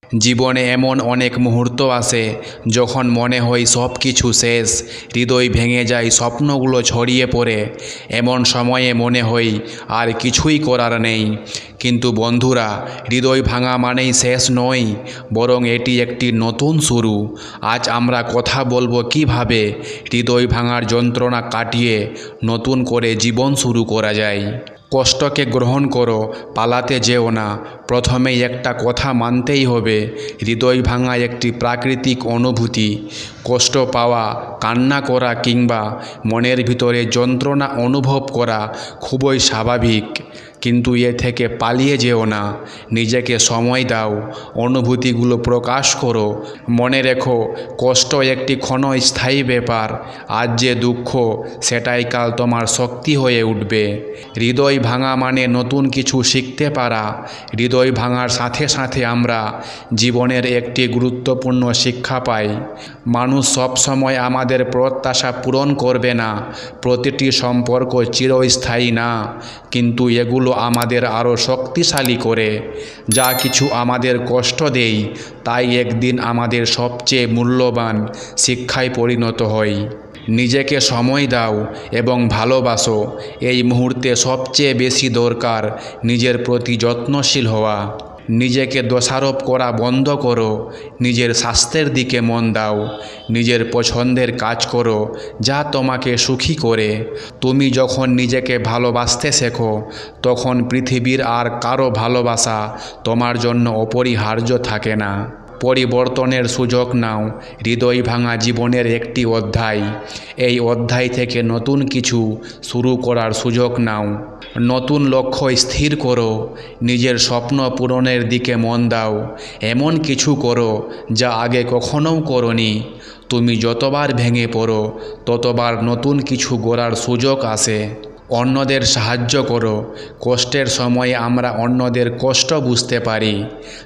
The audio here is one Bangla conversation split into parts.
জীবনে এমন অনেক মুহূর্ত আসে যখন মনে হয় সব কিছু শেষ, হৃদয় ভেঙে যায়, স্বপ্নগুলো ছড়িয়ে পড়ে। এমন সময়ে মনে হয় আর কিছুই করার নেই। কিন্তু বন্ধুরা, হৃদয় ভাঙা মানেই শেষ নয়, বরং এটি একটি নতুন শুরু। আজ আমরা কথা বলবো কিভাবে হৃদয় ভাঙার যন্ত্রণা কাটিয়ে নতুন করে জীবন শুরু করা যায়। কষ্টকে গ্রহণ করো, পালাতে যেও না। প্রথমেই একটা কথা মানতেই হবে, হৃদয় ভাঙা একটি প্রাকৃতিক অনুভূতি। কষ্ট পাওয়া, কান্না করা কিংবা মনের ভিতরে যন্ত্রণা অনুভব করা খুবই স্বাভাবিক। কিন্তু এ থেকে পালিয়ে যেও না, নিজেকে সময় দাও, অনুভূতিগুলো প্রকাশ করো। মনে রেখো, কষ্ট একটি ক্ষণস্থায়ী ব্যাপার। আজ যে দুঃখ, সেটাই কাল তোমার শক্তি হয়ে উঠবে। হৃদয় ভাঙা মানে নতুন কিছু শিখতে পারা। হৃদয় ভাঙার সাথে সাথে আমরা জীবনের একটি গুরুত্বপূর্ণ শিক্ষা পাই। মানুষ সবসময় আমাদের প্রত্যাশা পূরণ করবে না, প্রতিটি সম্পর্ক চিরস্থায়ী না, কিন্তু এগুলো আমাদের আরও শক্তিশালী করে। যা কিছু আমাদের কষ্ট দেয়, তাই একদিন আমাদের সবচেয়ে মূল্যবান শিক্ষায় পরিণত হয়। নিজেকে সময় দাও এবং ভালোবাসো। এই মুহূর্তে সবচেয়ে বেশি দরকার নিজের প্রতি যত্নশীল হওয়া। নিজেকে দোষারোপ করা বন্ধ করো, নিজের স্বাস্থ্যের দিকে মন দাও, নিজের পছন্দের কাজ করো যা তোমাকে সুখী করে। তুমি যখন নিজেকে ভালোবাসতে শেখো, তখন পৃথিবীর আর কারো ভালোবাসা তোমার জন্য অপরিহার্য থাকে না। পরিবর্তনের সুযোগ নাও। হৃদয় ভাঙা জীবনের একটি অধ্যায়। এই অধ্যায় থেকে নতুন কিছু শুরু করার সুযোগ নাও। নতুন লক্ষ্য স্থির করো, নিজের স্বপ্ন পূরণের দিকে মন দাও। এমন কিছু করো যা আগে কখনও করোনি। তুমি যতবার ভেঙে পড়ো, ততবার নতুন কিছু গড়ার সুযোগ আসে। অন্যদের সাহায্য করো। কষ্টের সময়ে আমরা অন্যদের কষ্ট বুঝতে পারি,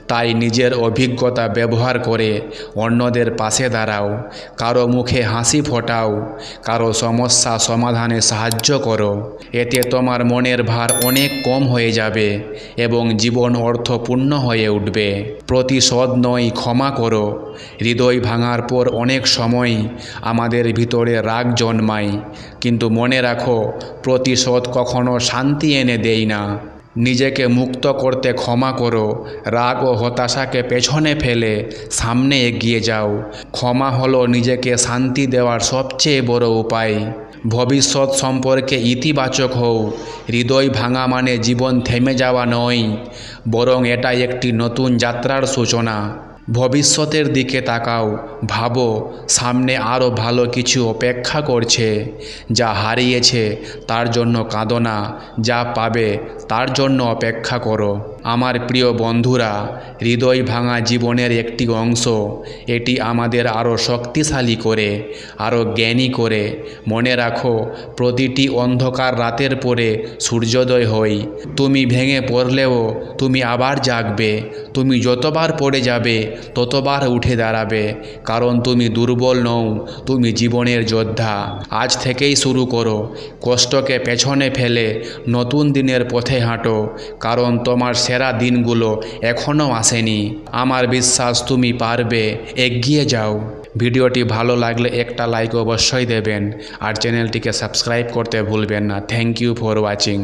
তাই নিজের অভিজ্ঞতা ব্যবহার করে অন্যদের পাশে দাঁড়াও। কারো মুখে হাসি ফোটাও, কারো সমস্যা সমাধানে সাহায্য করো। এতে তোমার মনের ভার অনেক কম হয়ে যাবে এবং জীবন অর্থপূর্ণ হয়ে উঠবে। প্রতিশোধ নয়, ক্ষমা করো। হৃদয় ভাঙার পর অনেক সময় আমাদের ভিতরে রাগ জন্মায়, কিন্তু মনে রাখো, প্রতিশোধ কখনো শান্তি এনে দেয় না। নিজেকে মুক্ত করতে ক্ষমা করো। রাগ ও হতাশাকে পেছনে ফেলে সামনে এগিয়ে যাও। ক্ষমা হলো নিজেকে শান্তি দেওয়ার সবচেয়ে বড় উপায়। ভবিষ্যৎ সম্পর্কে ইতিবাচক হও। হৃদয় ভাঙা মানে জীবন থেমে যাওয়া নয়, বরং এটা একটি নতুন যাত্রার সূচনা। ভবিষ্যতের দিকে তাকাও, ভাবো সামনে আরও ভালো কিছু অপেক্ষা করছে। যা হারিয়েছে তার জন্য কাঁদো না, যা পাবে তার জন্য অপেক্ষা করো। আমার প্রিয় বন্ধুরা, হৃদয় ভাঙা জীবনের একটি অংশ। এটি আমাদের আরও শক্তিশালী করে, আরও জ্ঞানী করে। মনে রাখো, প্রতিটি অন্ধকার রাতের পরে সূর্যোদয় হয়। তুমি ভেঙে পড়লেও তুমি আবার জাগবে। তুমি যতবার পড়ে যাবে, ততবার উঠে দাঁড়াবে, কারণ তুমি দুর্বল নও, তুমি জীবনের যোদ্ধা। আজ থেকেই শুরু করো। কষ্টকে পেছনে ফেলে নতুন দিনের পথে হাঁটো, কারণ তোমার সেরা দিনগুলো এখনও আসেনি। আমার বিশ্বাস তুমি পারবে। এগিয়ে যাও। ভিডিওটি ভালো লাগলে একটা লাইক অবশ্যই দেবেন, আর চ্যানেলটিকে সাবস্ক্রাইব করতে ভুলবেন না। Thank you for watching.